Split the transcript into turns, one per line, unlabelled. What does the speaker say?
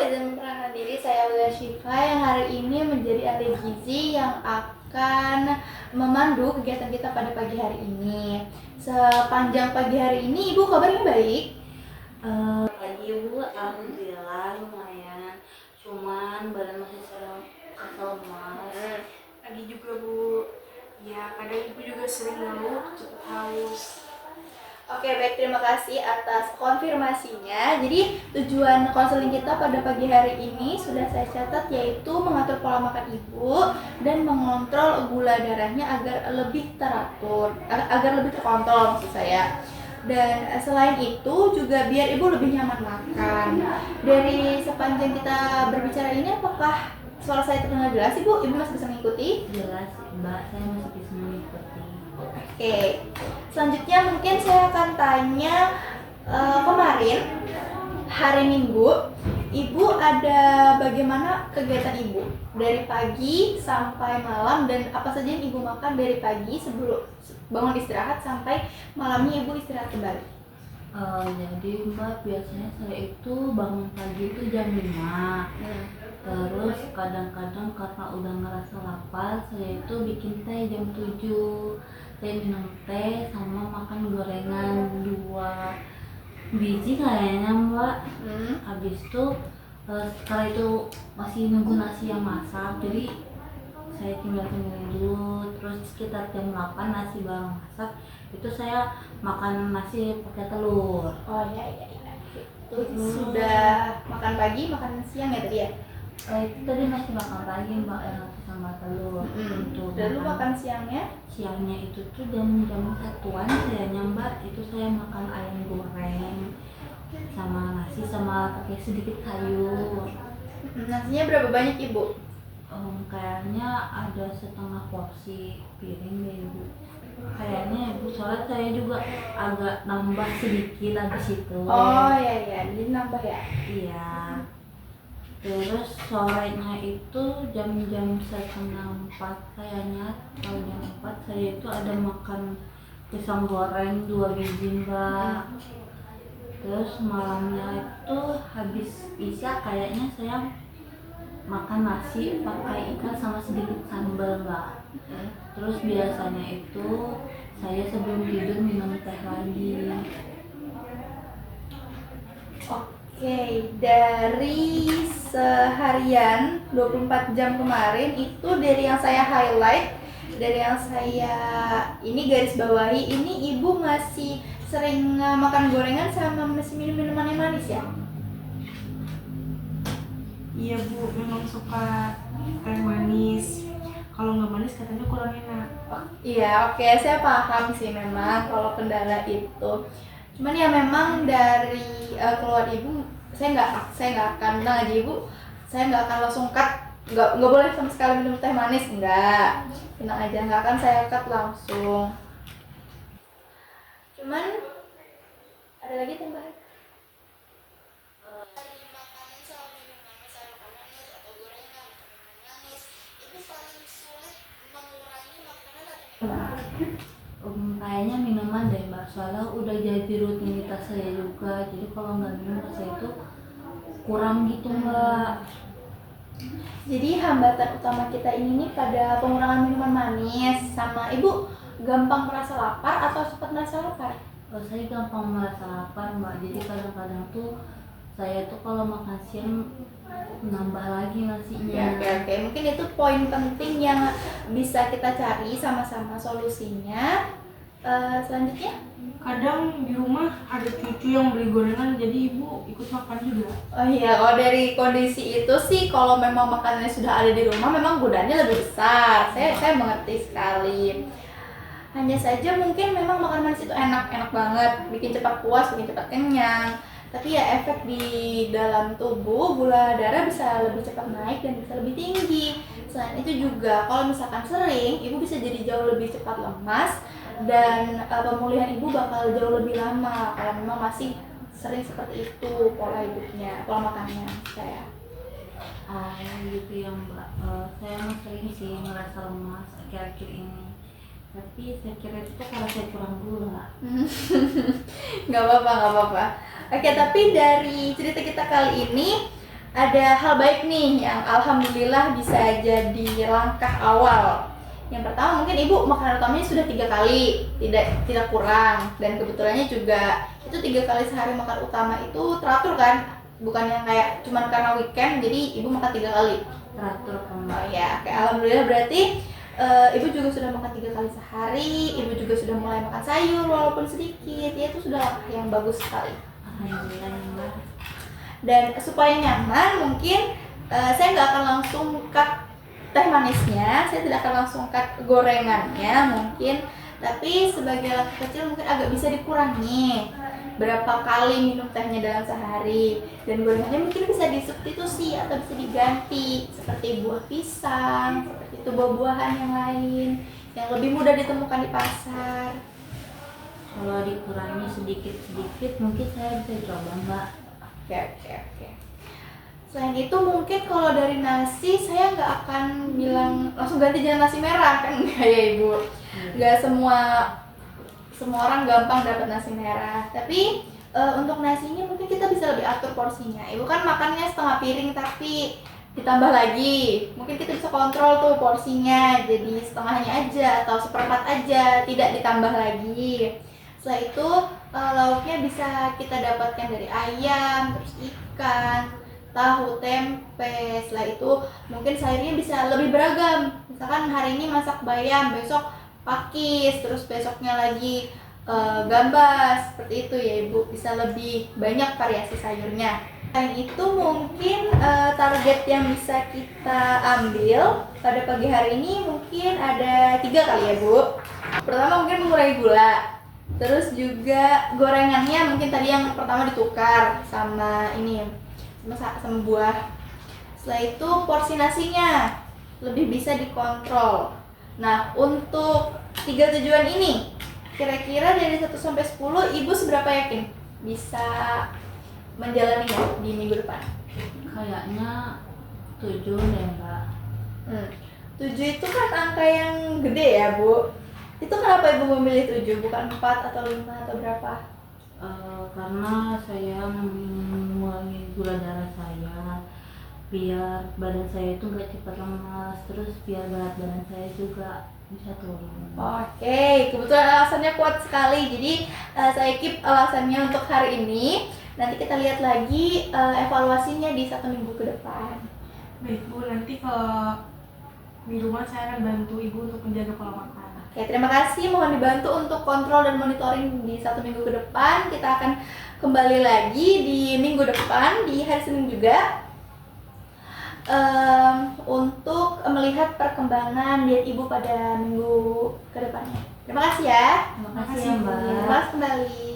izin memperkenalkan diri, saya Aulia Syifa yang hari ini menjadi ahli gizi yang akan memandu kegiatan kita pada pagi hari ini. Sepanjang pagi hari ini, Ibu kabarnya baik?
Pagi Bu, alhamdulillah lumayan. Cuman badan masih sering lemas.
Pagi juga Bu. Ya, kadang Ibu juga sering ngeluh cepet haus.
Oke, baik, terima kasih atas konfirmasinya. Jadi tujuan konseling kita pada pagi hari ini sudah saya catat, yaitu mengatur pola makan Ibu dan mengontrol gula darahnya agar lebih teratur, agar lebih terkontrol maksud saya. Dan selain itu juga biar Ibu lebih nyaman makan. Dari sepanjang kita berbicara ini, apakah suara saya terdengar jelas Ibu? Ibu masih bisa mengikuti?
Jelas Mbak, saya masih bisa mengikuti.
Oke, selanjutnya mungkin saya akan tanya, kemarin hari Minggu Ibu ada bagaimana kegiatan Ibu dari pagi sampai malam, dan apa saja yang Ibu makan dari pagi sebelum bangun istirahat sampai malamnya Ibu istirahat kembali?
Jadi Mbak, biasanya saya itu bangun pagi itu jam 5. Terus kadang-kadang karena udah ngerasa lapar, saya itu bikin teh jam 7. Saya minum teh sama makan gorengan 2 biji kayaknya Mbak. Habis itu setelah itu masih nunggu nasi yang masak, jadi saya tinggal cemilin dulu. Terus sekitar jam 8 nasi baru masak, itu saya makan nasi pakai telur.
Oh iya. Sudah makan pagi, makan siang ya tadi ya?
Itu tadi masih makan pagi Mbak, nasi sama telur. Untuk
Lalu makan siangnya?
siangnya itu tuh jam 1-an sayanya Mbak, itu saya makan ayam goreng sama nasi sama pakai sedikit sayur.
Nasinya berapa banyak Ibu?
Kayaknya ada setengah porsi piring deh Ibu. Kayaknya Ibu, soalnya saya juga agak nambah sedikit habis itu.
Oh iya, jadi nambah ya?
Iya. Terus sorenya itu jam-jam 3:30 kayaknya, atau jam 4 saya itu ada makan pisang goreng 2 biji Mbak. Terus malamnya itu habis isya kayaknya saya makan nasi pakai ikan sama sedikit sambal Mbak. Terus biasanya itu saya sebelum tidur minum teh lagi.
Oke, dari seharian 24 jam kemarin itu, dari yang saya highlight, dari yang saya ini garis bawahi, ini Ibu masih sering makan gorengan sama masih minum minuman yang manis ya?
Iya Bu, memang suka teh manis. Kalau nggak manis katanya kurang enak.
Iya, oke, saya paham sih memang kalau kendala itu. Cuman ya memang dari keluar Ibu, saya nggak akan bilang aja Ibu, saya nggak akan langsung cut, nggak boleh sama sekali minum teh manis, enggak. Tenang aja, nggak akan saya cut langsung. Cuman ada lagi tambahan.
Kayaknya minuman deh Mbak, soalnya udah jadi rutinitas saya juga. Jadi kalau nggak minum saya itu kurang gitu Mbak.
Jadi hambatan utama kita ini nih pada pengurangan minuman manis. Sama Ibu gampang merasa lapar atau cepat merasa lapar?
Saya gampang merasa lapar Mbak, jadi kadang-kadang tuh saya tuh kalau makan siang nambah lagi nasinya.
Oke. Mungkin itu poin penting yang bisa kita cari sama-sama solusinya. Selanjutnya?
Kadang di rumah ada cucu yang beli gorengan, jadi Ibu ikut makan juga.
Oh iya, kalau dari kondisi itu sih, kalau memang makanannya sudah ada di rumah, memang godaannya lebih besar. Saya mengerti sekali. Hanya saja mungkin memang makan manis itu enak banget, bikin cepat puas, bikin cepat kenyang. Tapi ya efek di dalam tubuh, gula darah bisa lebih cepat naik dan bisa lebih tinggi. Selain itu juga kalau misalkan sering, Ibu bisa jadi jauh lebih cepat lemas, dan pemulihan Ibu bakal jauh lebih lama kalau memang masih sering seperti itu pola hidupnya, pola makannya saya.
Gitu ya Mbak. Saya emang sering sih ngerasa lemas akhir-akhir ini. Tapi saya kira itu karena saya kurang gula.
Nggak apa-apa. Oke, tapi dari cerita kita kali ini, ada hal baik nih yang alhamdulillah bisa jadi langkah awal. Yang pertama mungkin ibu makanan utamanya sudah 3 kali, tidak kurang, dan kebetulannya juga itu 3 kali sehari makan utama itu teratur kan, bukan yang kayak cuman karena weekend jadi ibu makan 3 kali.
Teratur kan.
Oh ya, kayak alhamdulillah berarti ibu juga sudah makan 3 kali sehari, ibu juga sudah mulai makan sayur walaupun sedikit, ya itu sudah langkah yang bagus sekali.
Alhamdulillah ya Mbak.
Dan supaya nyaman mungkin saya nggak akan langsung cut teh manisnya, saya tidak akan langsung cut gorengannya mungkin, tapi sebagai laki kecil mungkin agak bisa dikurangi berapa kali minum tehnya dalam sehari, dan gorengannya mungkin bisa disubstitusi atau bisa diganti seperti buah pisang, seperti itu buah-buahan yang lain yang lebih mudah ditemukan di pasar.
Kalau dikurangi sedikit-sedikit mungkin saya bisa coba Mbak.
Oke. Selain itu mungkin kalau dari nasi saya nggak akan bilang langsung ganti jangan nasi merah kan, enggak ya ibu. Nggak semua orang gampang dapat nasi merah. Tapi untuk nasinya mungkin kita bisa lebih atur porsinya. Ibu kan makannya setengah piring tapi ditambah lagi. Mungkin kita bisa kontrol tuh porsinya jadi setengahnya aja atau seperempat aja, tidak ditambah lagi. Setelah itu lauknya bisa kita dapatkan dari ayam, terus ikan, tahu, tempe. Setelah itu mungkin sayurnya bisa lebih beragam. Misalkan hari ini masak bayam, besok pakis, terus besoknya lagi gambas. Seperti itu ya ibu, bisa lebih banyak variasi sayurnya. Selain itu mungkin target yang bisa kita ambil pada pagi hari ini mungkin ada 3 kali ya bu. Pertama mungkin mengurangi gula. Terus juga gorengannya mungkin tadi yang pertama ditukar sama ini sama buah. Setelah itu porsi nasinya lebih bisa dikontrol. Nah, untuk 3 tujuan ini kira-kira dari 1 sampai 10 ibu seberapa yakin bisa menjalaninya di minggu depan?
Kayaknya 7 deh Mbak.
7 itu kan angka yang gede ya bu. Itu kenapa ibu memilih 7 bukan 4 atau 5 atau berapa?
Karena saya mengurangi gula darah saya biar badan saya itu nggak cepat lemas, terus biar berat badan saya juga bisa turun.
Oke, kebetulan alasannya kuat sekali. Jadi saya keep alasannya untuk hari ini. Nanti kita lihat lagi evaluasinya di 1 minggu ke depan.
Baik Bu, nanti kalau di rumah saya akan bantu Ibu untuk menjaga pola makan.
Oke, terima kasih. Mohon dibantu untuk kontrol dan monitoring di 1 minggu ke depan. Kita akan kembali lagi di minggu depan, di hari Senin juga, untuk melihat perkembangan diet ibu pada minggu ke depannya. Terima kasih ya.
Terima kasih ya Mbak.
Terima kasih kembali.